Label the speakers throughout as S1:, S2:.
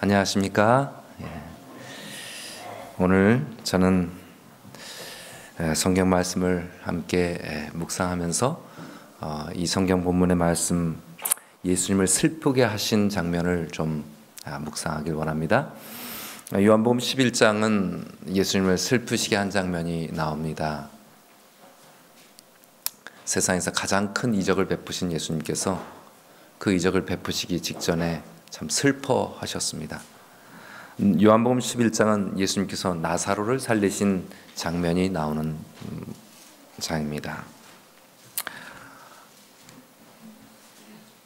S1: 안녕하십니까? 오늘 저는 성경 말씀을 함께 묵상하면서 이 성경 본문의 말씀, 예수님을 슬프게 하신 장면을 좀 묵상하길 원합니다. 요한복음 11장은 예수님을 슬프시게 한 장면이 나옵니다. 세상에서 가장 큰 이적을 베푸신 예수님께서 그 이적을 베푸시기 직전에 참 슬퍼하셨습니다. 요한복음 11장은 예수님께서 나사로를 살리신 장면이 나오는 장입니다.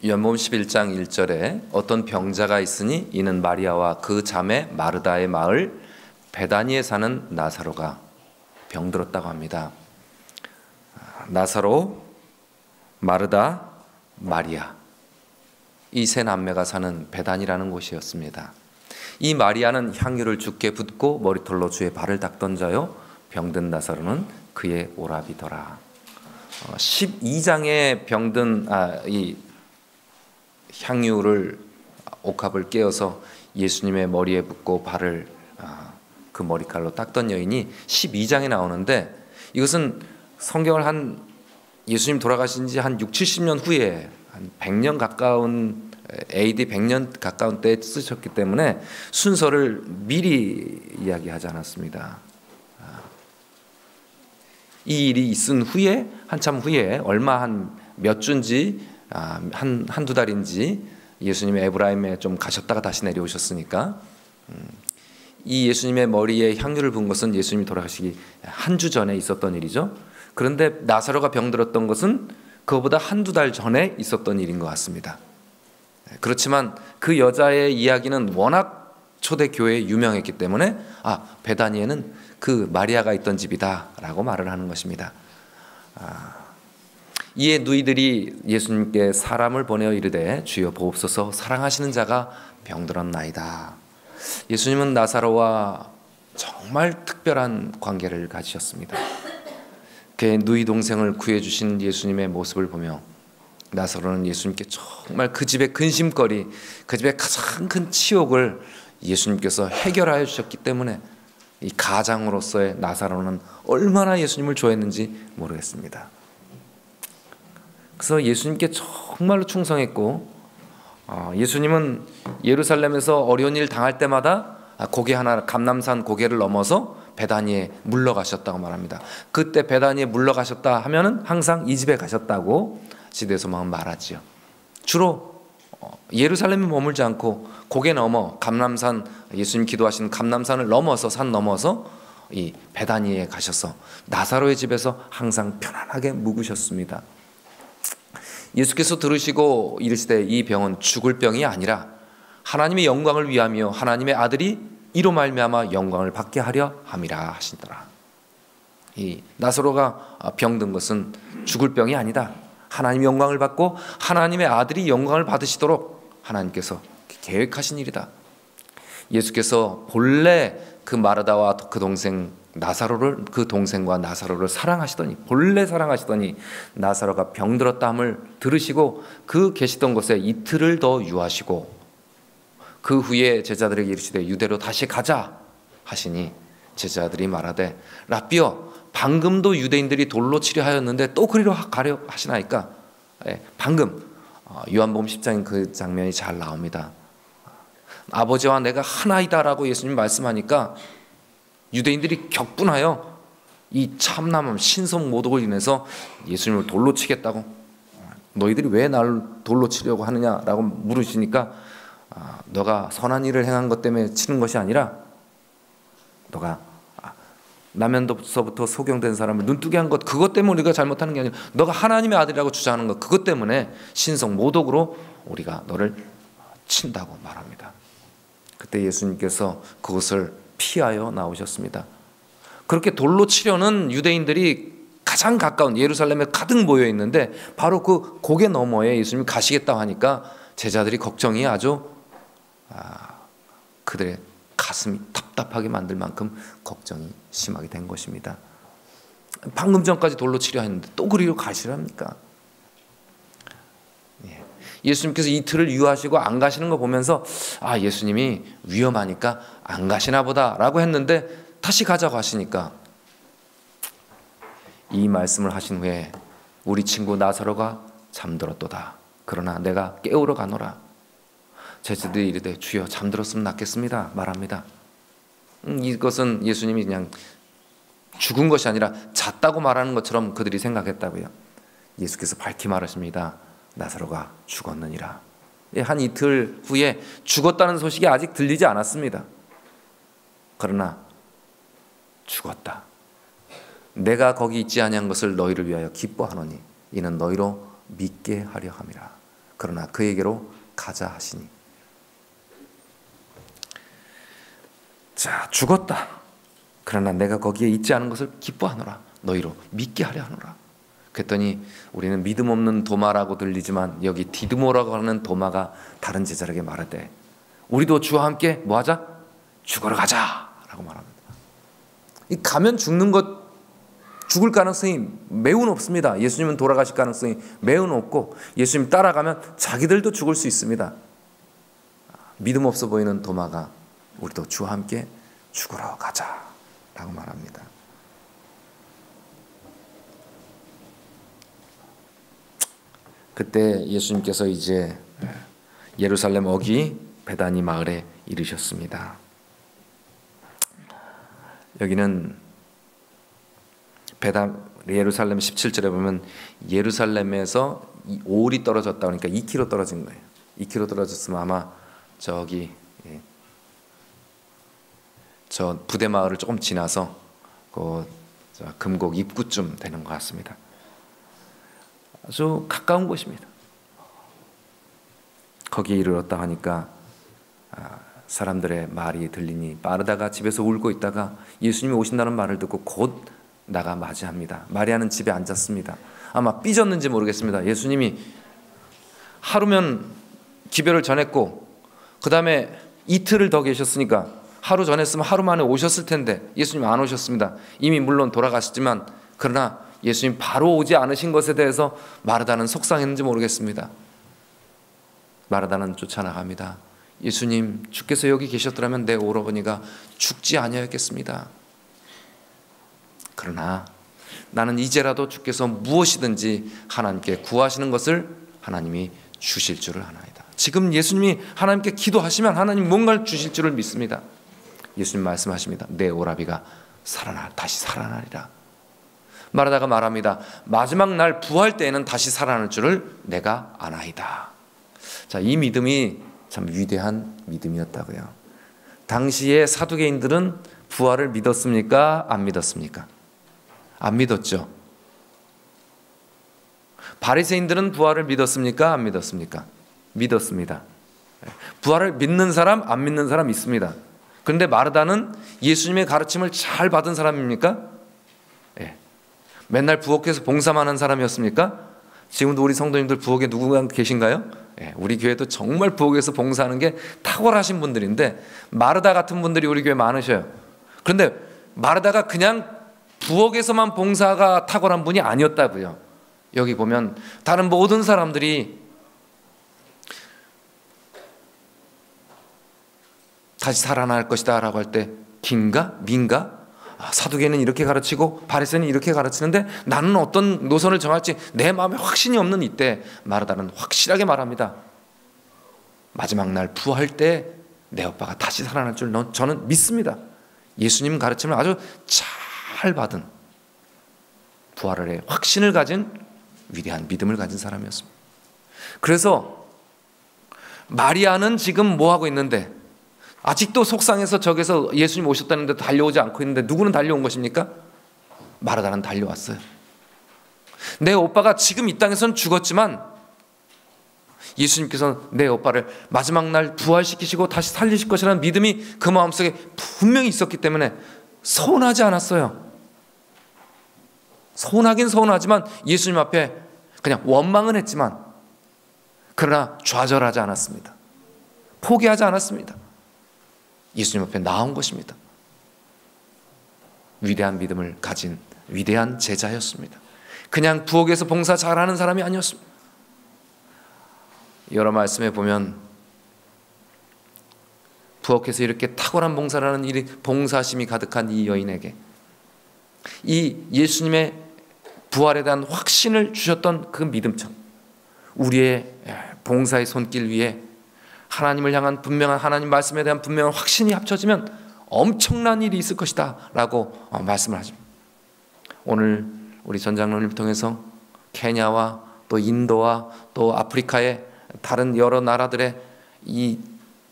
S1: 요한복음 11장 1절에 어떤 병자가 있으니 이는 마리아와 그 자매 마르다의 마을 베다니에 사는 나사로가 병들었다고 합니다. 나사로, 마르다, 마리아, 이 세 남매가 사는 베다니라는 곳이었습니다. 이 마리아는 향유를 주께 붓고 머리털로 주의 발을 닦던 자요, 병든 나사로는 그의 오라비더라. 12장의 병든 이 향유를 옥합을 깨어서 예수님의 머리에 붓고 발을 그 머리칼로 닦던 여인이 12장에 나오는데, 이것은 성경을 한 예수님 돌아가신 지 한 6, 70년 후에 한 100년 가까운 AD 100년 가까운 때에 쓰셨기 때문에 순서를 미리 이야기하지 않았습니다. 이 일이 있은 후에, 한참 후에, 얼마 한 몇 주인지 한두 달인지 예수님이 에브라임에 좀 가셨다가 다시 내려오셨으니까 이 예수님의 머리에 향유를 붓은 것은 예수님이 돌아가시기 한 주 전에 있었던 일이죠. 그런데 나사로가 병들었던 것은 그거보다 한두 달 전에 있었던 일인 것 같습니다. 그렇지만 그 여자의 이야기는 워낙 초대교회에 유명했기 때문에 베다니에는 그 마리아가 있던 집이다 라고 말을 하는 것입니다. 이에 누이들이 예수님께 사람을 보내어 이르되 주여 보옵소서, 사랑하시는 자가 병들었나이다. 예수님은 나사로와 정말 특별한 관계를 가지셨습니다. 그의 누이 동생을 구해주신 예수님의 모습을 보며 나사로는 예수님께 정말 그 집의 근심거리, 그 집의 가장 큰 치욕을 예수님께서 해결하여 주셨기 때문에 이 가장으로서의 나사로는 얼마나 예수님을 좋아했는지 모르겠습니다. 그래서 예수님께 정말로 충성했고, 예수님은 예루살렘에서 어려운 일 당할 때마다 고개 하나, 감람산 고개를 넘어서 베다니에 물러가셨다고 말합니다. 그때 베다니에 물러가셨다 하면은 항상 이 집에 가셨다고 지도에서만 말하지요. 주로 예루살렘에 머물지 않고 고개 넘어 감람산, 예수님 기도하신 감람산을 넘어서, 산 넘어서 이 베다니에 가셔서 나사로의 집에서 항상 편안하게 묵으셨습니다. 예수께서 들으시고 이르시되 이 병은 죽을 병이 아니라 하나님의 영광을 위하며 하나님의 아들이 이로 말미암아 영광을 받게 하려 함이라 하시더라. 이 나사로가 병든 것은 죽을 병이 아니다. 하나님의 영광을 받고 하나님의 아들이 영광을 받으시도록 하나님께서 계획하신 일이다. 예수께서 본래 그 마르다와 그 동생 나사로를, 그 동생과 나사로를 사랑하시더니, 본래 사랑하시더니 나사로가 병들었다함을 들으시고 그 계시던 곳에 이틀을 더 유하시고 그 후에 제자들에게 이르시되 유대로 다시 가자 하시니 제자들이 말하되 라삐여, 방금도 유대인들이 돌로 치려 하였는데 또 그리로 가려 하시나이까. 방금 요한복음 10장인 그 장면이 잘 나옵니다. 아버지와 내가 하나이다라고 예수님 말씀하니까 유대인들이 격분하여 이 참남함, 신성 모독을 인해서 예수님을 돌로 치겠다고, 너희들이 왜 나를 돌로 치려고 하느냐라고 물으시니까 너가 선한 일을 행한 것 때문에 치는 것이 아니라 너가 나면서부터 소경된 사람을 눈뜨게 한 것, 그것 때문에 우리가 잘못하는 게 아니라 너가 하나님의 아들이라고 주장하는 것, 그것 때문에 신성 모독으로 우리가 너를 친다고 말합니다. 그때 예수님께서 그것을 피하여 나오셨습니다. 그렇게 돌로 치려는 유대인들이 가장 가까운 예루살렘에 가득 모여 있는데 바로 그 고개 너머에 예수님이 가시겠다고 하니까 제자들이 걱정이 아주 그들의 가슴이 답답하게 만들 만큼 걱정이 심하게 된 것입니다. 방금 전까지 돌로 치려 했는데 또 그리로 가시랍니까? 예수님께서 이틀을 유하시고 안 가시는 거 보면서 아, 예수님이 위험하니까 안 가시나 보다라고 했는데 다시 가자고 하시니까 이 말씀을 하신 후에 우리 친구 나사로가 잠들었도다. 그러나 내가 깨우러 가노라. 제자들이 이르되 주여 잠들었으면 낫겠습니다 말합니다. 이것은 예수님이 그냥 죽은 것이 아니라 잤다고 말하는 것처럼 그들이 생각했다고요. 예수께서 밝히 말하십니다. 나사로가 죽었느니라. 한 이틀 후에 죽었다는 소식이 아직 들리지 않았습니다. 그러나 죽었다. 내가 거기 있지 아니한 것을 너희를 위하여 기뻐하노니 이는 너희로 믿게 하려 함이라. 그러나 그에게로 가자 하시니. 자, 죽었다. 그러나 내가 거기에 있지 않은 것을 기뻐하노라. 너희로 믿게 하려 하노라. 그랬더니 우리는 믿음 없는 도마라고 들리지만 여기 디드모라고 하는 도마가 다른 제자에게 말하되 우리도 주와 함께 뭐하자? 죽으러 가자 라고 말합니다. 이 가면 죽는 것, 죽을 가능성이 매우 높습니다. 예수님은 돌아가실 가능성이 매우 높고 예수님 따라가면 자기들도 죽을 수 있습니다. 믿음 없어 보이는 도마가 우리도 주와 함께 죽으러 가자 라고 말합니다. 그때 예수님께서 이제 예루살렘 어기 베다니 마을에 이르셨습니다. 여기는 예루살렘 17절에 보면 예루살렘에서 5일이 떨어졌다 그러니까 2km 떨어진 거예요. 2km 떨어졌으면 아마 저기 저 부대 마을을 조금 지나서 그 금곡 입구쯤 되는 것 같습니다. 아주 가까운 곳입니다. 거기에 이르렀다 하니까 사람들의 말이 들리니 마르다가 집에서 울고 있다가 예수님이 오신다는 말을 듣고 곧 나가 맞이합니다. 마리아는 집에 앉았습니다. 아마 삐졌는지 모르겠습니다. 예수님이 하루면 기별을 전했고 그 다음에 이틀을 더 계셨으니까 하루 전했으면 하루 만에 오셨을 텐데 예수님 안 오셨습니다. 이미 물론 돌아가셨지만 그러나 예수님 바로 오지 않으신 것에 대해서 마르다는 속상했는지 모르겠습니다. 마르다는 쫓아나갑니다. 예수님 주께서 여기 계셨더라면 내 오라버니가 죽지 아니하였겠습니다. 그러나 나는 이제라도 주께서 무엇이든지 하나님께 구하시는 것을 하나님이 주실 줄을 아나이다. 지금 예수님이 하나님께 기도하시면 하나님 뭔가를 주실 줄을 믿습니다. 예수님 말씀하십니다. 내 오라비가 다시 살아나리라. 마르다가 말합니다. 마지막 날 부활 때에는 다시 살아날 줄을 내가 아나이다. 자, 이 믿음이 참 위대한 믿음이었다고요. 당시에 사두개인들은 부활을 믿었습니까? 안 믿었습니까? 안 믿었죠. 바리새인들은 부활을 믿었습니까? 안 믿었습니까? 믿었습니다. 부활을 믿는 사람, 안 믿는 사람 있습니다. 그런데 마르다는 예수님의 가르침을 잘 받은 사람입니까? 예. 맨날 부엌에서 봉사만 하는 사람이었습니까? 지금도 우리 성도님들 부엌에 누군가 계신가요? 예. 우리 교회도 정말 부엌에서 봉사하는 게 탁월하신 분들인데 마르다 같은 분들이 우리 교회에 많으셔요. 그런데 마르다가 그냥 부엌에서만 봉사가 탁월한 분이 아니었다고요. 여기 보면 다른 모든 사람들이 다시 살아날 것이다 라고 할 때 긴가? 민가? 사두개는 이렇게 가르치고 바리새인은 이렇게 가르치는데 나는 어떤 노선을 정할지 내 마음에 확신이 없는 이때 마르다는 확실하게 말합니다. 마지막 날 부활 때 내 오빠가 다시 살아날 줄 저는 믿습니다. 예수님 가르침을 아주 잘 받은 부활의 확신을 가진 위대한 믿음을 가진 사람이었습니다. 그래서 마리아는 지금 뭐하고 있는데 아직도 속상해서 저기서 예수님 오셨다는데 달려오지 않고 있는데 누구는 달려온 것입니까? 마르다는 달려왔어요. 내 오빠가 지금 이 땅에서는 죽었지만 예수님께서 내 오빠를 마지막 날 부활시키시고 다시 살리실 것이라는 믿음이 그 마음속에 분명히 있었기 때문에 서운하지 않았어요. 서운하긴 서운하지만 예수님 앞에 그냥 원망은 했지만 그러나 좌절하지 않았습니다. 포기하지 않았습니다. 예수님 앞에 나온 것입니다. 위대한 믿음을 가진 위대한 제자였습니다. 그냥 부엌에서 봉사 잘하는 사람이 아니었습니다. 여러 말씀에 보면 부엌에서 이렇게 탁월한 봉사를 하는 일이 봉사심이 가득한 이 여인에게 이 예수님의 부활에 대한 확신을 주셨던 그 믿음처럼 우리의 봉사의 손길 위에 하나님을 향한 분명한 하나님 말씀에 대한 분명한 확신이 합쳐지면 엄청난 일이 있을 것이다 라고 말씀을 하십니다. 오늘 우리 전 장로님을 통해서 케냐와 또 인도와 또 아프리카의 다른 여러 나라들의 이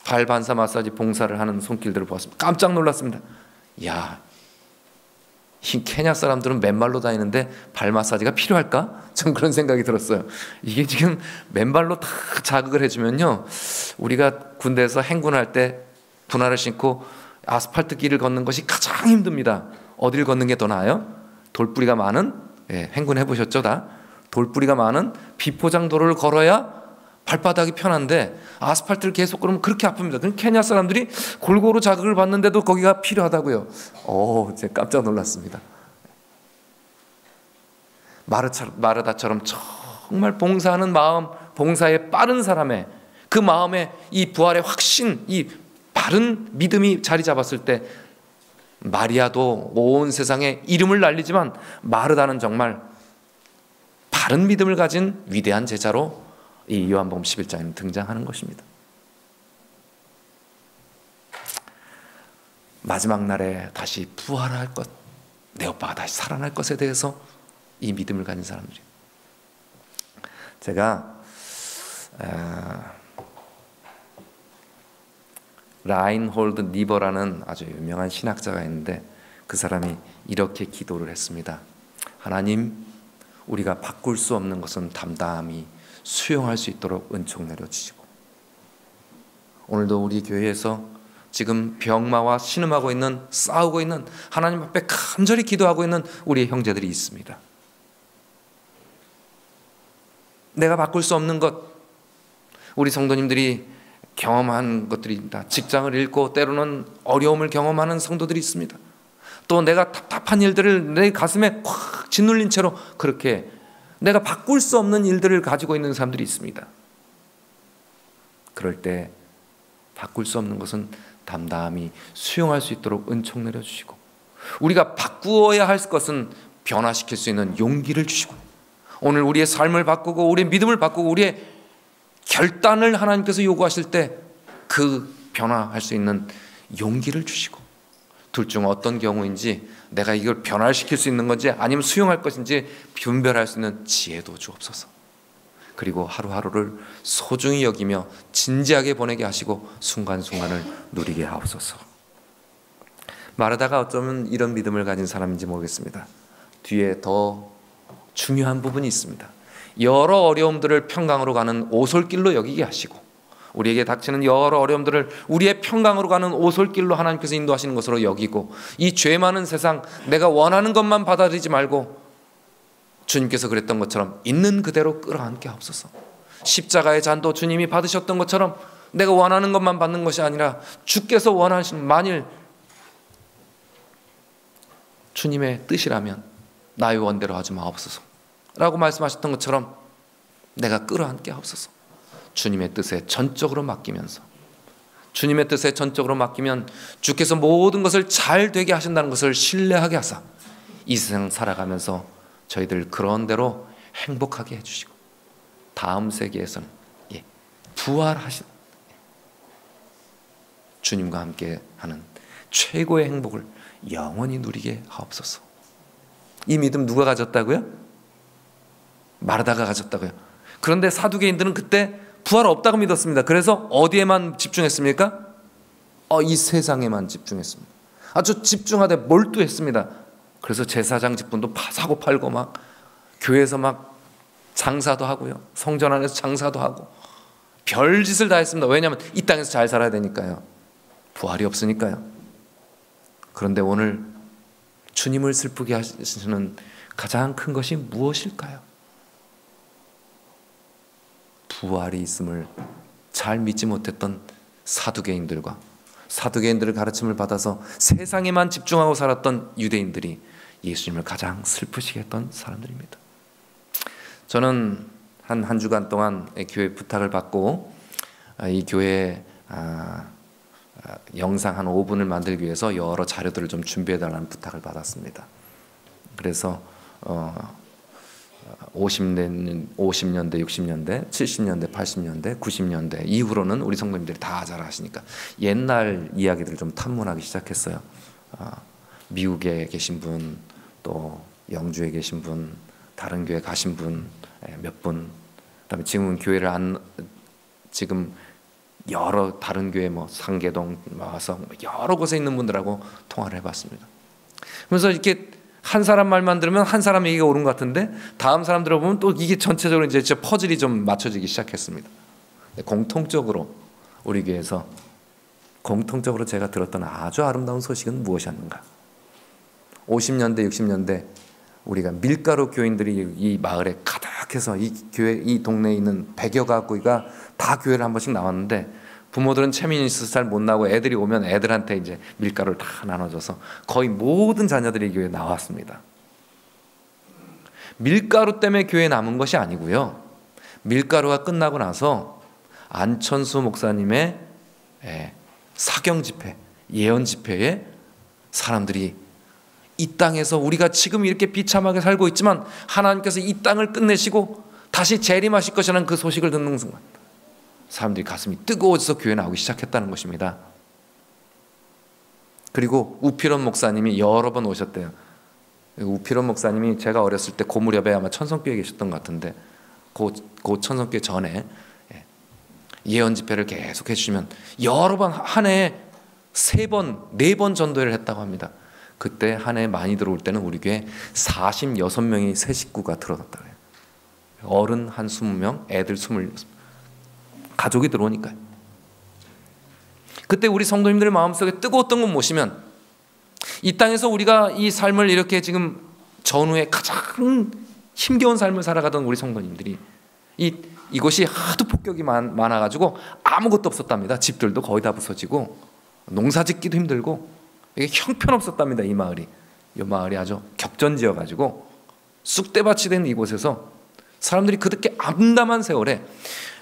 S1: 발 반사 마사지 봉사를 하는 손길들을 보았습니다. 깜짝 놀랐습니다. 야, 이 케냐 사람들은 맨발로 다니는데 발 마사지가 필요할까? 전 그런 생각이 들었어요. 이게 지금 맨발로 다 자극을 해주면요, 우리가 군대에서 행군할 때 분화를 신고 아스팔트 길을 걷는 것이 가장 힘듭니다. 어디를 걷는 게 더 나아요? 돌뿌리가 많은, 행군 해보셨죠 다? 돌뿌리가 많은 비포장 도로를 걸어야 발바닥이 편한데 아스팔트를 계속 걸으면 그렇게 아픕니다. 그럼 케냐 사람들이 골고루 자극을 받는데도 거기가 필요하다고요. 제가 깜짝 놀랐습니다. 마르다처럼 정말 봉사하는 마음, 봉사에 빠른 사람의 그 마음에 이 부활의 확신, 이 바른 믿음이 자리 잡았을 때 마리아도 온 세상에 이름을 날리지만 마르다는 정말 바른 믿음을 가진 위대한 제자로 이 요한복음 11장에 등장하는 것입니다. 마지막 날에 다시 부활할 것, 내 오빠가 다시 살아날 것에 대해서 이 믿음을 가진 사람들이. 제가 라인홀드 니버라는 아주 유명한 신학자가 있는데 그 사람이 이렇게 기도를 했습니다. 하나님, 우리가 바꿀 수 없는 것은 담담히 수용할 수 있도록 은총 내려주시고, 오늘도 우리 교회에서 지금 병마와 신음하고 있는, 싸우고 있는, 하나님 앞에 간절히 기도하고 있는 우리의 형제들이 있습니다. 내가 바꿀 수 없는 것, 우리 성도님들이 경험한 것들입니다. 직장을 잃고 때로는 어려움을 경험하는 성도들이 있습니다. 또 내가 답답한 일들을 내 가슴에 콱 짓눌린 채로 그렇게 내가 바꿀 수 없는 일들을 가지고 있는 사람들이 있습니다. 그럴 때 바꿀 수 없는 것은 담담히 수용할 수 있도록 은총 내려주시고, 우리가 바꾸어야 할 것은 변화시킬 수 있는 용기를 주시고, 오늘 우리의 삶을 바꾸고 우리의 믿음을 바꾸고 우리의 결단을 하나님께서 요구하실 때 그 변화할 수 있는 용기를 주시고, 둘 중 어떤 경우인지 내가 이걸 변화시킬 수 있는 건지 아니면 수용할 것인지 분별할 수 있는 지혜도 주옵소서. 그리고 하루하루를 소중히 여기며 진지하게 보내게 하시고 순간순간을 누리게 하옵소서. 마르다가 어쩌면 이런 믿음을 가진 사람인지 모르겠습니다. 뒤에 더 중요한 부분이 있습니다. 여러 어려움들을 평강으로 가는 오솔길로 여기게 하시고, 우리에게 닥치는 여러 어려움들을 우리의 평강으로 가는 오솔길로 하나님께서 인도하시는 것으로 여기고, 이 죄 많은 세상 내가 원하는 것만 받아들이지 말고 주님께서 그랬던 것처럼 있는 그대로 끌어안게 하옵소서. 십자가의 잔도 주님이 받으셨던 것처럼 내가 원하는 것만 받는 것이 아니라 주께서 원하시는, 만일 주님의 뜻이라면 나의 원대로 하지 마옵소서 라고 말씀하셨던 것처럼 내가 끌어안게 하옵소서. 주님의 뜻에 전적으로 맡기면서, 주님의 뜻에 전적으로 맡기면 주께서 모든 것을 잘 되게 하신다는 것을 신뢰하게 하사 이 세상 살아가면서 저희들 그런 대로 행복하게 해주시고, 다음 세계에서는 부활하신 주님과 함께 하는 최고의 행복을 영원히 누리게 하옵소서. 이 믿음 누가 가졌다고요? 마르다가 가졌다고요. 그런데 사두개인들은 그때 부활 없다고 믿었습니다. 그래서 어디에만 집중했습니까? 이 세상에만 집중했습니다. 아주 집중하되 몰두했습니다. 그래서 제사장 직분도 사고 팔고 막 교회에서 막 장사도 하고요, 성전 안에서 장사도 하고 별짓을 다 했습니다. 왜냐하면 이 땅에서 잘 살아야 되니까요. 부활이 없으니까요. 그런데 오늘 주님을 슬프게 하시는 가장 큰 것이 무엇일까요? 부활이 있음을 잘 믿지 못했던 사두개인들과 사두개인들의 가르침을 받아서 세상에만 집중하고 살았던 유대인들이 예수님을 가장 슬프시게 했던 사람들입니다. 저는 한 주간 동안 교회 부탁을 받고 이 교회 영상 한 5분을 만들기 위해서 여러 자료들을 좀 준비해달라는 부탁을 받았습니다. 그래서 50년대, 60년대, 70년대, 80년대, 90년대 이후로는 우리 성도님들이 다 잘 아시니까 옛날 이야기들을 좀 탐문하기 시작했어요. 미국에 계신 분, 또 영주에 계신 분, 다른 교회 가신 분 몇 분, 그다음에 지금은 교회를 지금 여러 다른 교회 상계동 와서 여러 곳에 있는 분들하고 통화를 해봤습니다. 그래서 이렇게 한 사람 말만 들으면 한 사람 얘기가 옳은 것 같은데 다음 사람 들어보면 또 이게 전체적으로 이제 퍼즐이 좀 맞춰지기 시작했습니다. 공통적으로 우리 교회에서 공통적으로 제가 들었던 아주 아름다운 소식은 무엇이었는가? 50년대, 60년대 우리가 밀가루 교인들이 이 마을에 가득해서 이 교회, 이 동네에 있는 100여 가구가 다 교회를 한 번씩 나왔는데 부모들은 체면이 있어서 잘 못 나고 애들이 오면 애들한테 이제 밀가루를 다 나눠줘서 거의 모든 자녀들이 교회에 나왔습니다. 밀가루 때문에 교회에 남은 것이 아니고요. 밀가루가 끝나고 나서 안천수 목사님의 사경 집회, 예언 집회에 사람들이 이 땅에서 우리가 지금 이렇게 비참하게 살고 있지만 하나님께서 이 땅을 끝내시고 다시 재림하실 것이라는 그 소식을 듣는 순간 사람들이 가슴이 뜨거워져서 교회 나오기 시작했다는 것입니다. 그리고 우필원 목사님이 여러 번 오셨대요. 우필원 목사님이 제가 어렸을 때 그 무렵에 아마 천성교회에 계셨던 것 같은데 그 천성교회 전에 예언 집회를 계속 해주시면 여러 번 한 해에 3번, 4번 전도회를 했다고 합니다. 그때 한 해 많이 들어올 때는 우리 교회 46명이 새 식구가 들어왔다고 해요. 어른 한 20명, 애들 26명. 가족이 들어오니까요. 그때 우리 성도님들의 마음속에 뜨거웠던 건 무엇이면 이 땅에서 우리가 이 삶을 이렇게 지금 전후에 가장 힘겨운 삶을 살아가던 우리 성도님들이 이곳이 하도 폭격이 많아가지고 아무것도 없었답니다. 집들도 거의 다 부서지고 농사짓기도 힘들고 이게 형편없었답니다. 이 마을이 아주 격전지여가지고 쑥대밭이 된 이곳에서 사람들이 그렇게 암담한 세월에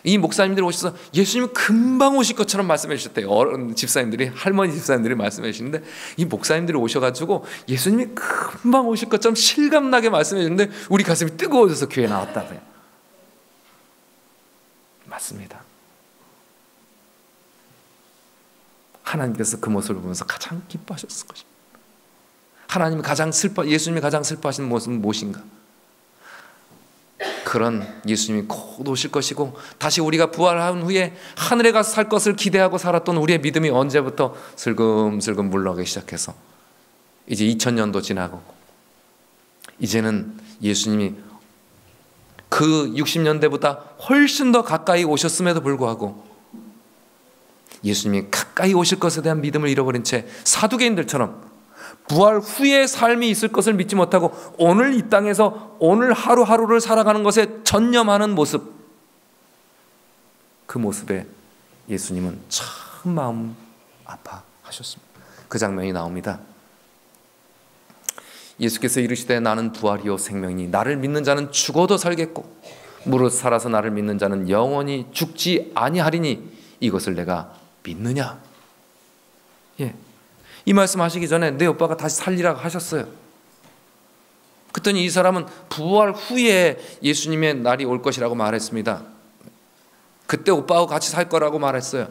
S1: 이 목사님들이 오셔서 예수님은 금방 오실 것처럼 말씀해 주셨대요. 어른 집사님들이, 할머니 집사님들이 말씀해 주시는데 이 목사님들이 오셔가지고 예수님이 금방 오실 것처럼 실감나게 말씀해 주는데 우리 가슴이 뜨거워져서 교회에 나왔다고요. 맞습니다. 하나님께서 그 모습을 보면서 가장 기뻐하셨을 것입니다. 하나님이 예수님이 가장 슬퍼하시는 모습은 무엇인가? 그런 예수님이 곧 오실 것이고 다시 우리가 부활한 후에 하늘에 가서 살 것을 기대하고 살았던 우리의 믿음이 언제부터 슬금슬금 물러가기 시작해서 이제 2000년도 지나고 이제는 예수님이 그 60년대보다 훨씬 더 가까이 오셨음에도 불구하고 예수님이 가까이 오실 것에 대한 믿음을 잃어버린 채 사두개인들처럼 부활 후에 삶이 있을 것을 믿지 못하고 오늘 이 땅에서 오늘 하루하루를 살아가는 것에 전념하는 모습, 그 모습에 예수님은 참 마음 아파하셨습니다. 그 장면이 나옵니다. 예수께서 이르시되 나는 부활이요 생명이니 나를 믿는 자는 죽어도 살겠고 무릇 살아서 나를 믿는 자는 영원히 죽지 아니하리니 이것을 내가 믿느냐? 이 말씀 하시기 전에 내 오빠가 다시 살리라고 하셨어요. 그랬더니 이 사람은 부활 후에 예수님의 날이 올 것이라고 말했습니다. 그때 오빠하고 같이 살 거라고 말했어요.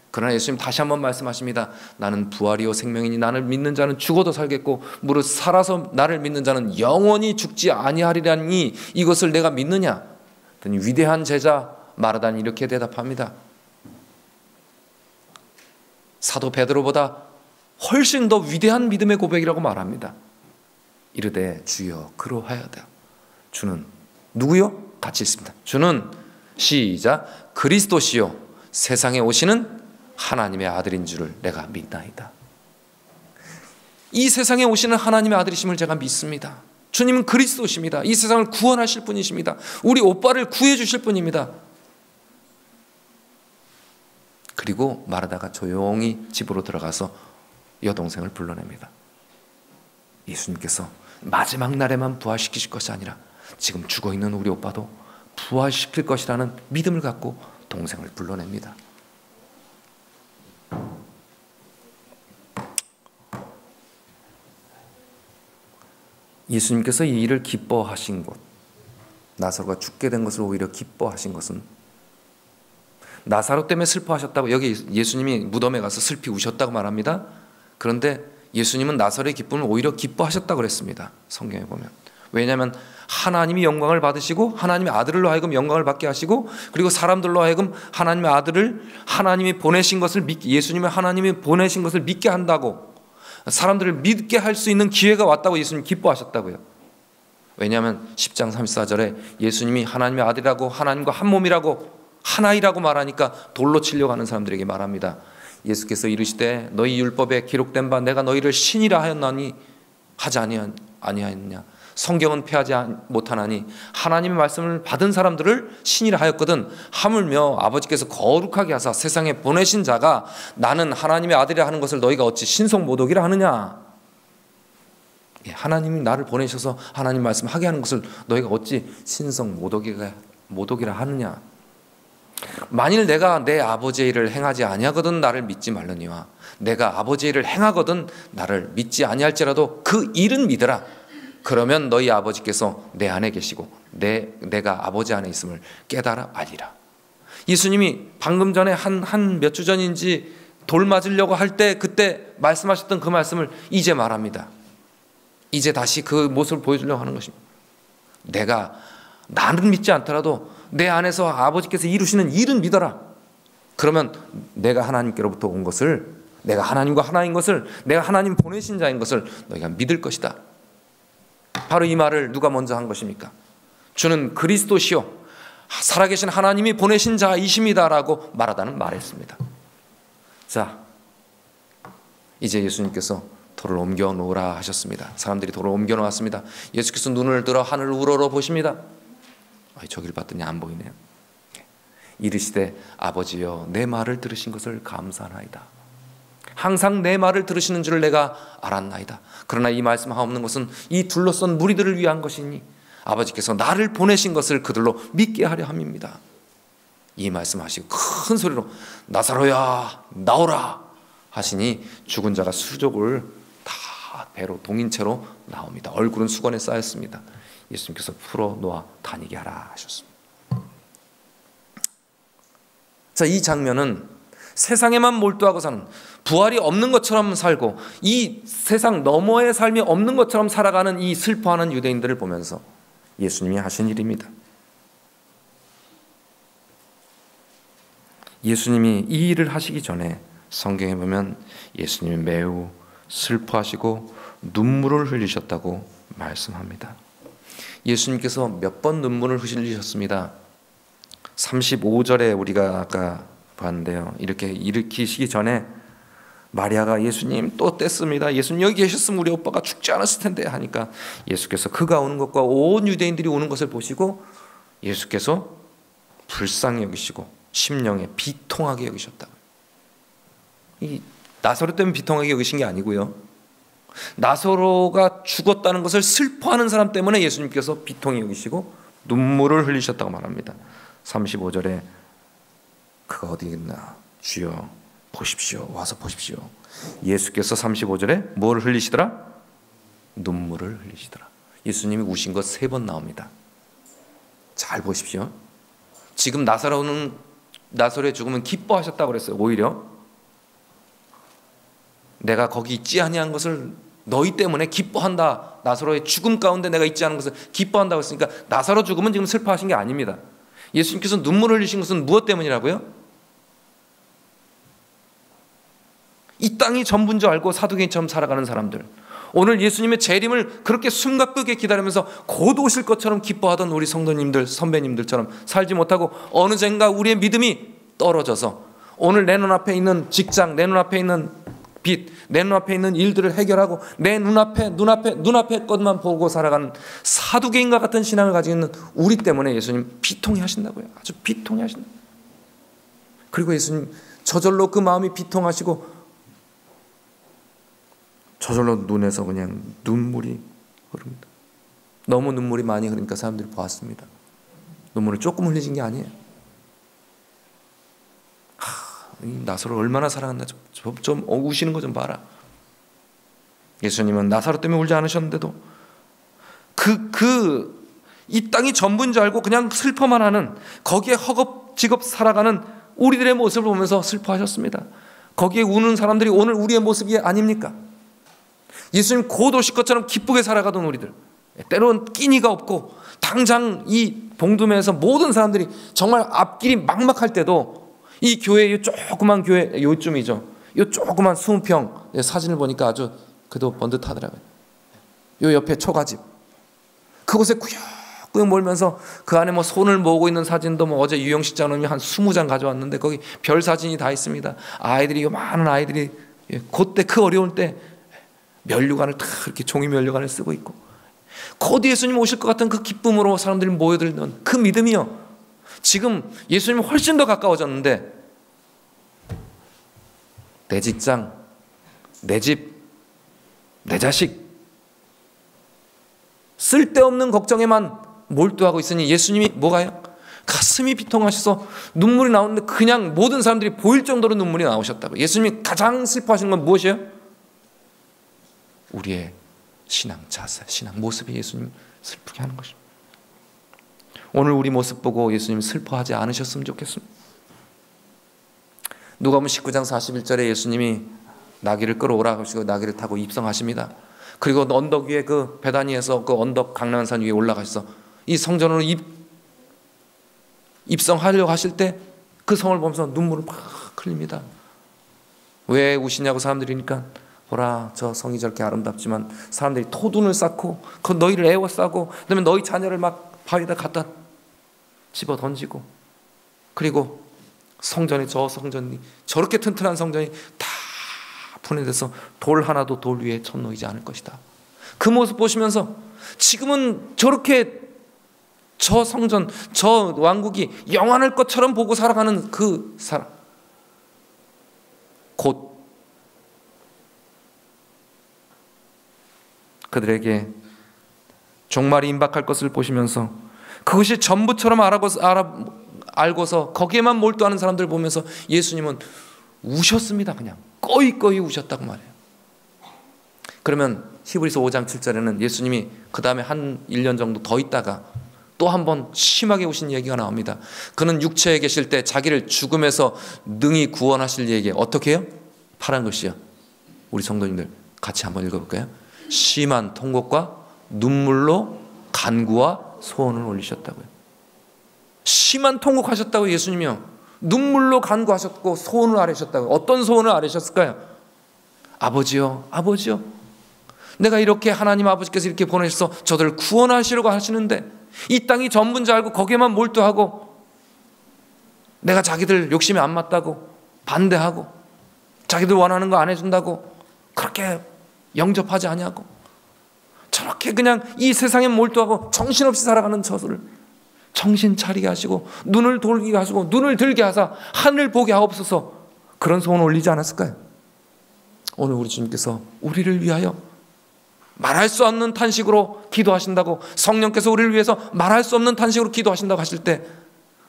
S1: 그러나 예수님 다시 한번 말씀하십니다. 나는 부활이요 생명이니 나를 믿는 자는 죽어도 살겠고 무릇 살아서 나를 믿는 자는 영원히 죽지 아니하리라니 이것을 내가 믿느냐? 그랬더니 위대한 제자 마르다는 이렇게 대답합니다. 사도 베드로보다 훨씬 더 위대한 믿음의 고백이라고 말합니다. 이르되 주여 그러하여다. 주는 누구요? 같이 있습니다. 주는 시작 그리스도시요 세상에 오시는 하나님의 아들인 줄을 내가 믿나이다. 이 세상에 오시는 하나님의 아들이심을 제가 믿습니다. 주님은 그리스도십니다. 이 세상을 구원하실 분이십니다. 우리 오빠를 구해 주실 분입니다. 그리고 마르다가 조용히 집으로 들어가서 여동생을 불러냅니다. 예수님께서 마지막 날에만 부활시키실 것이 아니라 지금 죽어있는 우리 오빠도 부활시킬 것이라는 믿음을 갖고 동생을 불러냅니다. 예수님께서 이 일을 기뻐하신 것, 나사로가 죽게 된 것을 오히려 기뻐하신 것은, 나사로 때문에 슬퍼하셨다고, 여기 예수님이 무덤에 가서 슬피 우셨다고 말합니다. 그런데 예수님은 나사로의 기쁨을 오히려 기뻐하셨다고 그랬습니다. 성경에 보면. 왜냐하면 하나님이 영광을 받으시고 하나님의 아들로 하여금 영광을 받게 하시고, 그리고 사람들로 하여금 하나님의 아들을 하나님이 보내신 것을 예수님의 하나님이 보내신 것을 믿게 한다고, 사람들을 믿게 할 수 있는 기회가 왔다고 예수님 기뻐하셨다고요. 왜냐하면 10장 34절에 예수님이 하나님의 아들이라고, 하나님과 한 몸이라고, 하나이라고 말하니까 돌로 치려고 하는 사람들에게 말합니다. 예수께서 이르시되 너희 율법에 기록된 바 내가 너희를 신이라 하였나니 하지 아니하였느냐. 성경은 폐하지 못하나니 하나님의 말씀을 받은 사람들을 신이라 하였거든, 하물며 아버지께서 거룩하게 하사 세상에 보내신 자가 나는 하나님의 아들이라 하는 것을 너희가 어찌 신성 모독이라 하느냐. 하나님이 나를 보내셔서 하나님 말씀하게 하는 것을 너희가 어찌 신성 모독이라 하느냐. 만일 내가 내 아버지의 일을 행하지 아니하거든 나를 믿지 말느니와, 내가 아버지의 일을 행하거든 나를 믿지 아니할지라도 그 일은 믿으라. 그러면 너희 아버지께서 내 안에 계시고 내가 아버지 안에 있음을 깨달아 알리라. 예수님이 방금 전에 한 몇 주 전인지 돌 맞으려고 할 때 그때 말씀하셨던 그 말씀을 이제 말합니다. 이제 다시 그 모습을 보여주려고 하는 것입니다. 내가 나는 믿지 않더라도 내 안에서 아버지께서 이루시는 일은 믿어라. 그러면 내가 하나님께로부터 온 것을, 내가 하나님과 하나인 것을, 내가 하나님 보내신 자인 것을 너희가 믿을 것이다. 바로 이 말을 누가 먼저 한 것입니까? 주는 그리스도시요 살아계신 하나님이 보내신 자이십니다라고 말하다는 말했습니다. 자, 이제 예수님께서 돌을 옮겨 놓으라 하셨습니다. 사람들이 돌을 옮겨 놓았습니다. 예수께서 눈을 들어 하늘을 우러러 보십니다. 저길 봤더니 안 보이네요. 이르시되 아버지여 내 말을 들으신 것을 감사하나이다. 항상 내 말을 들으시는 줄을 내가 알았나이다. 그러나 이 말씀하옵는 것은 이 둘러싼 무리들을 위한 것이니 아버지께서 나를 보내신 것을 그들로 믿게 하려 함입니다. 이 말씀하시고 큰 소리로 나사로야 나오라 하시니 죽은 자가 수족을 다 배로 동인 채로 나옵니다. 얼굴은 수건에 쌓였습니다. 예수님께서 풀어놓아 다니게 하라 하셨습니다. 자, 이 장면은 세상에만 몰두하고 사는, 부활이 없는 것처럼 살고 이 세상 너머의 삶이 없는 것처럼 살아가는 이 슬퍼하는 유대인들을 보면서 예수님이 하신 일입니다. 예수님이 이 일을 하시기 전에 성경에 보면 예수님이 매우 슬퍼하시고 눈물을 흘리셨다고 말씀합니다. 예수님께서 몇 번 눈물을 흘리셨습니다. 35절에 우리가 아까 봤는데요. 이렇게 일으키시기 전에 마리아가 예수님 또 뗐습니다. 예수님 여기 계셨으면 우리 오빠가 죽지 않았을 텐데 하니까 예수께서 그가 오는 것과 온 유대인들이 오는 것을 보시고 예수께서 불쌍히 여기시고 심령에 비통하게 여기셨다. 이 나사로 때문에 비통하게 여기신 게 아니고요. 나사로가 죽었다는 것을 슬퍼하는 사람 때문에 예수님께서 비통히 여기시고 눈물을 흘리셨다고 말합니다. 35절에 그가 어디 있나 주여 보십시오. 와서 보십시오. 예수께서 35절에 뭘 흘리시더라? 눈물을 흘리시더라. 예수님이 우신 것 3번 나옵니다. 잘 보십시오. 지금 나사로의 죽음은 기뻐하셨다고 그랬어요. 오히려 내가 거기 있지 아니한 것을 너희 때문에 기뻐한다. 나사로의 죽음 가운데 내가 있지 않은 것을 기뻐한다고 했으니까 나사로 죽음은 지금 슬퍼하신 게 아닙니다. 예수님께서 눈물을 흘리신 것은 무엇 때문이라고요? 이 땅이 전부인 줄 알고 사두개인처럼 살아가는 사람들, 오늘 예수님의 재림을 그렇게 숨가쁘게 기다리면서 곧 오실 것처럼 기뻐하던 우리 성도님들, 선배님들처럼 살지 못하고 어느샌가 우리의 믿음이 떨어져서 오늘 내 눈앞에 있는 직장, 내 눈앞에 있는 빚, 내 눈앞에 있는 일들을 해결하고 내 눈앞에 것만 보고 살아가는 사두개인과 같은 신앙을 가지고 있는 우리 때문에 예수님 비통해 하신다고요. 아주 비통해 하신다. 그리고 예수님 저절로 그 마음이 비통하시고 저절로 눈에서 그냥 눈물이 흐릅니다. 너무 눈물이 많이 흐르니까 사람들이 보았습니다. 눈물을 조금 흘리신 게 아니에요. 이 나사로를 얼마나 사랑한다. 좀 우시는 거 좀 봐라. 예수님은 나사로 때문에 울지 않으셨는데도 이 땅이 전부인 줄 알고 그냥 슬퍼만 하는, 거기에 허겁지겁 살아가는 우리들의 모습을 보면서 슬퍼하셨습니다. 거기에 우는 사람들이 오늘 우리의 모습이 아닙니까? 예수님 곧 오실 것처럼 기쁘게 살아가던 우리들, 때로는 끼니가 없고 당장 이 봉두매에서 모든 사람들이 정말 앞길이 막막할 때도 이 교회, 이 조그만 교회 요쯤이죠. 이 조그만 20평 사진을 보니까 아주 그래도 번듯하더라고요. 요 옆에 초가집, 그곳에 꾸역꾸역 몰면서 그 안에 뭐 손을 모으고 있는 사진도 뭐 어제 유영식 장로님이 한 20장 가져왔는데 거기 별 사진이 다 있습니다. 아이들이, 많은 아이들이 그때 그 어려울 때 면류관을 다 이렇게 종이 면류관을 쓰고 있고, 곧 예수님 오실 것 같은 그 기쁨으로 사람들이 모여들던 그 믿음이요, 지금 예수님이 훨씬 더 가까워졌는데 내 직장, 내 집, 내 자식, 쓸데없는 걱정에만 몰두하고 있으니 예수님이 뭐가요? 가슴이 비통하셔서 눈물이 나오는데 그냥 모든 사람들이 보일 정도로 눈물이 나오셨다고. 예수님이 가장 슬퍼하시는 건 무엇이에요? 우리의 신앙 자세, 신앙 모습이 예수님 슬프게 하는 것입니다. 오늘 우리 모습 보고 예수님 슬퍼하지 않으셨으면 좋겠습니다. 누가복음 19장 41절에 예수님이 나귀를 끌어오라 하시고 나귀를 타고 입성하십니다. 그리고 언덕 위에 그 베다니에서 그 언덕 강난산 위에 올라가셔서 이 성전으로 입성하려고 하실 때 그 성을 보면서 눈물을 막 흘립니다. 왜 우시냐고 사람들이니까, 보라 저 성이 저렇게 아름답지만 사람들이 토둔을 쌓고 그 너희를 애워싸고 그다음에 너희 자녀를 막 바위에다 갖다 집어 던지고, 그리고 성전이, 저 성전이 저렇게 튼튼한 성전이 다 분해돼서 돌 하나도 돌 위에 쳐놓이지 않을 것이다. 그 모습 보시면서 지금은 저렇게 저 성전, 저 왕국이 영원할 것처럼 보고 살아가는 그 사람, 곧 그들에게 종말이 임박할 것을 보시면서 그것이 전부처럼 알고서 거기에만 몰두하는 사람들을 보면서 예수님은 우셨습니다. 그냥 꺼이꺼이 우셨다고 말해요. 그러면 히브리서 5장 7절에는 예수님이 그 다음에 한 1년 정도 더 있다가 또 한 번 심하게 우신 얘기가 나옵니다. 그는 육체에 계실 때 자기를 죽음에서 능히 구원하실 얘기 어떻게 해요? 파란 글씨요. 우리 성도님들 같이 한번 읽어볼까요? 심한 통곡과 눈물로 간구와 소원을 올리셨다고요. 심한 통곡하셨다고 예수님이요. 눈물로 간구하셨고 소원을 아뢰셨다고요. 어떤 소원을 아뢰셨을까요? 아버지요, 아버지요, 내가 이렇게 하나님 아버지께서 이렇게 보내셔서 저들을 구원하시려고 하시는데 이 땅이 전부인 줄 알고 거기에만 몰두하고 내가 자기들 욕심이 안 맞다고 반대하고 자기들 원하는 거 안 해준다고 그렇게 영접하지 아니하고 저렇게 그냥 이 세상에 몰두하고 정신없이 살아가는 저들을 정신 차리게 하시고 눈을 돌게 하시고 눈을 들게 하사 하늘 보게 하옵소서, 그런 소원 올리지 않았을까요? 오늘 우리 주님께서 우리를 위하여 말할 수 없는 탄식으로 기도하신다고, 성령께서 우리를 위해서 말할 수 없는 탄식으로 기도하신다고 하실 때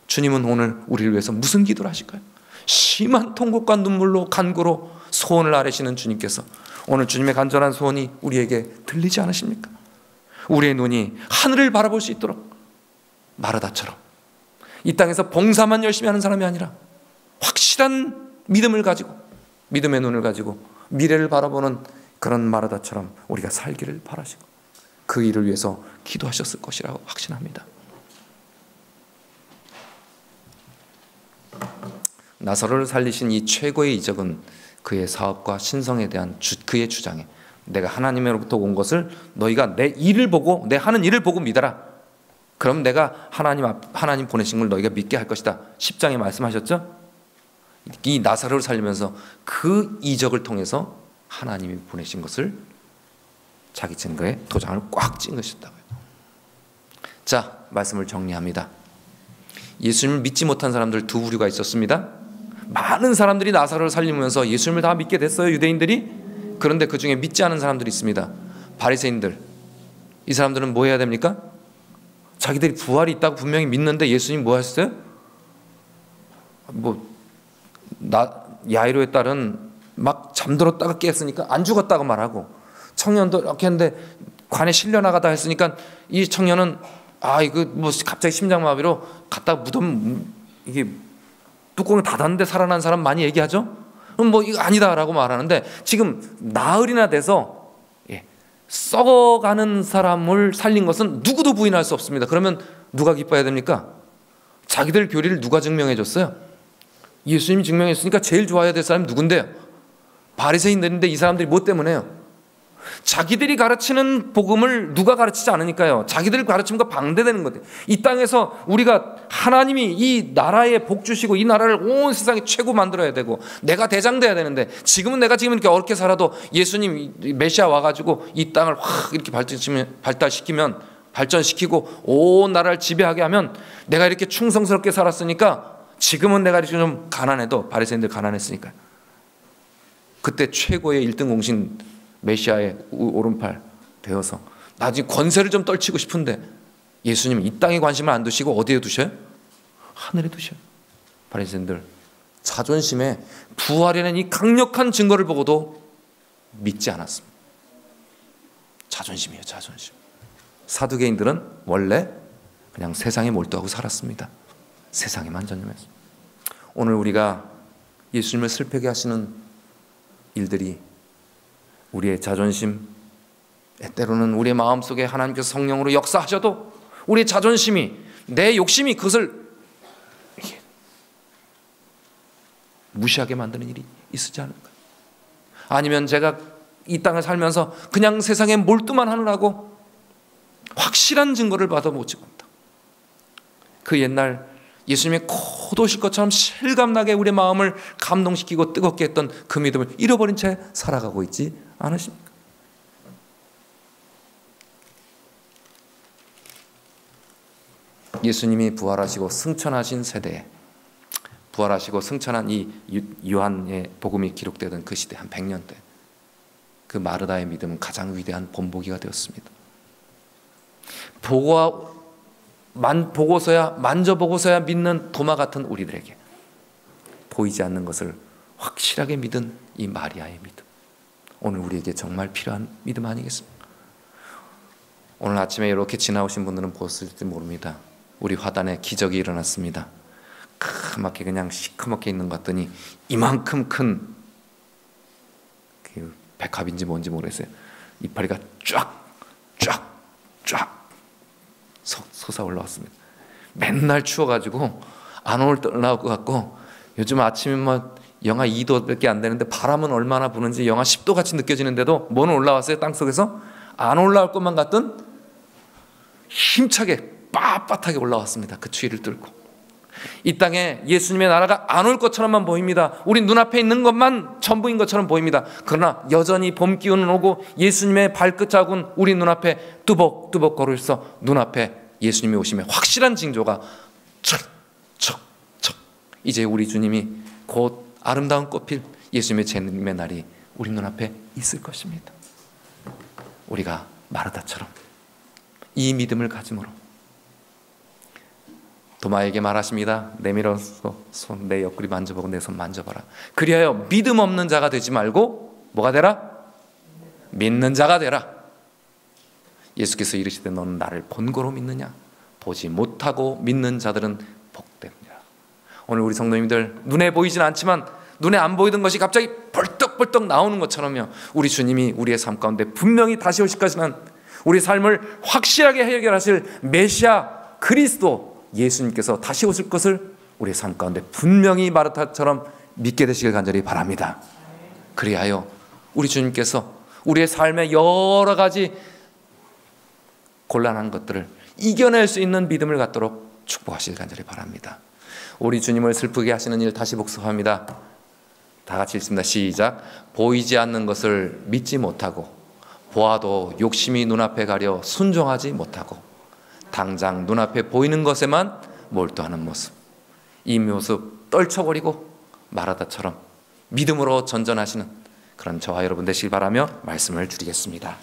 S1: 주님은 오늘 우리를 위해서 무슨 기도를 하실까요? 심한 통곡과 눈물로 간구로 소원을 아뢰시는 주님께서 오늘 주님의 간절한 소원이 우리에게 들리지 않으십니까? 우리의 눈이 하늘을 바라볼 수 있도록 마르다처럼 이 땅에서 봉사만 열심히 하는 사람이 아니라 확실한 믿음을 가지고, 믿음의 눈을 가지고 미래를 바라보는 그런 마르다처럼 우리가 살기를 바라시고 그 일을 위해서 기도하셨을 것이라고 확신합니다. 나사로를 살리신 이 최고의 이적은 그의 사업과 신성에 대한 그의 주장에, 내가 하나님으로부터 온 것을 너희가 내 일을 보고, 내 하는 일을 보고 믿어라. 그럼 내가 하나님 보내신 걸 너희가 믿게 할 것이다. 10장에 말씀하셨죠? 이 나사로를 살리면서 그 이적을 통해서 하나님이 보내신 것을 자기 증거에 도장을 꽉 찍으셨다고요. 자, 말씀을 정리합니다. 예수님을 믿지 못한 사람들 두 부류가 있었습니다. 많은 사람들이 나사로를 살리면서 예수님을 다 믿게 됐어요, 유대인들이. 그런데 그 중에 믿지 않은 사람들이 있습니다. 바리새인들. 이 사람들은 뭐 해야 됩니까? 자기들이 부활이 있다고 분명히 믿는데 예수님 뭐 하셨어요? 야이로의 딸은 막 잠들었다가 깼으니까 안 죽었다고 말하고, 청년도 이렇게 했는데 관에 실려 나가다 했으니까 이 청년은 이거 뭐 갑자기 심장마비로 갖다가 묻으면 이게 뚜껑을 닫았는데 살아난 사람 많이 얘기하죠? 그럼 뭐 이거 아니다라고 말하는데, 지금 나흘이나 돼서 썩어가는 사람을 살린 것은 누구도 부인할 수 없습니다. 그러면 누가 기뻐해야 됩니까? 자기들 교리를 누가 증명해 줬어요? 예수님이 증명했으니까 제일 좋아해야 될 사람이 누군데요? 바리새인들인데 이 사람들이 뭐 때문에요? 자기들이 가르치는 복음을 누가 가르치지 않으니까요. 자기들이 가르치는 거 방대되는 거예요. 이 땅에서 우리가 하나님이 이 나라에 복 주시고 이 나라를 온 세상에 최고 만들어야 되고 내가 대장 돼야 되는데, 지금은 내가 지금 이렇게 어렵게 살아도 예수님 메시아 와가지고 이 땅을 확 이렇게 발전시키고 온 나라를 지배하게 하면, 내가 이렇게 충성스럽게 살았으니까 지금은 내가 이렇게 좀 가난해도, 바리새인들 가난했으니까 그때 최고의 1등 공신 메시아의 오른팔 되어서 나중에 권세를 좀 떨치고 싶은데, 예수님은 이 땅에 관심을 안 두시고 어디에 두셔요? 하늘에 두셔요. 바리새인들 자존심에 부활이라는 이 강력한 증거를 보고도 믿지 않았습니다. 자존심이에요, 자존심. 사두개인들은 원래 그냥 세상에 몰두하고 살았습니다. 세상에만 전념했습니다. 오늘 우리가 예수님을 슬프게 하시는 일들이 우리의 자존심, 때로는 우리의 마음속에 하나님께서 성령으로 역사하셔도 우리의 자존심이, 내 욕심이 그것을 무시하게 만드는 일이 있지 않을까? 아니면 제가 이 땅을 살면서 그냥 세상에 몰두만 하느라고 확실한 증거를 받아보지 못하고, 그 옛날 예수님의 곧 오실 것처럼 실감나게 우리의 마음을 감동시키고 뜨겁게 했던 그 믿음을 잃어버린 채 살아가고 있지 않으십니까? 예수님이 부활하시고 승천하신 세대에, 부활하시고 승천한 이 요한의 복음이 기록되던 그 시대, 한 100년 때 그 마르다의 믿음은 가장 위대한 본보기가 되었습니다. 보고서야, 만져보고서야 믿는 도마 같은 우리들에게 보이지 않는 것을 확실하게 믿은 이 마리아의 믿음, 오늘 우리에게 정말 필요한 믿음 아니겠습니까? 오늘 아침에 이렇게 지나오신 분들은 보셨을지 모릅니다. 우리 화단에 기적이 일어났습니다. 까맣게 그냥 시커멓게 있는 것 같더니 이만큼 큰 그 백합인지 뭔지 모르겠어요. 이파리가 쫙 솟아 올라왔습니다. 맨날 추워가지고 안 올라올 것 같고, 요즘 아침에 뭐 영하 2도밖에 안 되는데 바람은 얼마나 부는지 영하 10도 같이 느껴지는데도 뭐는 올라왔어요? 땅속에서 안 올라올 것만 같던 힘차게 빳빳하게 올라왔습니다. 그 추위를 뚫고. 이 땅에 예수님의 나라가 안 올 것처럼만 보입니다. 우리 눈앞에 있는 것만 전부인 것처럼 보입니다. 그러나 여전히 봄 기운은 오고 예수님의 발끝자국은 우리 눈앞에 뚜벅뚜벅 거리면서 눈앞에 예수님이 오심의 확실한 징조가 척 이제 우리 주님이 곧 아름다운 꽃필 예수님의 재림의 날이 우리 눈앞에 있을 것입니다. 우리가 마르다처럼 이 믿음을 가짐으로 도마에게 말하십니다. 내밀어서 내 옆구리 만져보고 내 손 만져봐라. 그리하여 믿음 없는 자가 되지 말고 뭐가 되라? 믿는 자가 되라. 예수께서 이르시되 너는 나를 본고로 믿느냐? 보지 못하고 믿는 자들은 복됩니다. 오늘 우리 성도님들, 눈에 보이진 않지만 눈에 안 보이던 것이 갑자기 벌떡벌떡 나오는 것처럼요, 우리 주님이 우리의 삶 가운데 분명히 다시 오실 것이란, 우리 삶을 확실하게 해결하실 메시아 그리스도 예수님께서 다시 오실 것을 우리의 삶 가운데 분명히 마르다처럼 믿게 되시길 간절히 바랍니다. 그리하여 우리 주님께서 우리의 삶의 여러 가지 곤란한 것들을 이겨낼 수 있는 믿음을 갖도록 축복하시길 간절히 바랍니다. 우리 주님을 슬프게 하시는 일 다시 복습합니다. 다 같이 읽습니다. 시작. 보이지 않는 것을 믿지 못하고 보아도 욕심이 눈앞에 가려 순종하지 못하고 당장 눈앞에 보이는 것에만 몰두하는 모습, 이 모습 떨쳐버리고 마라다처럼 믿음으로 전전하시는 그런 저와 여러분 되시길 바라며 말씀을 드리겠습니다.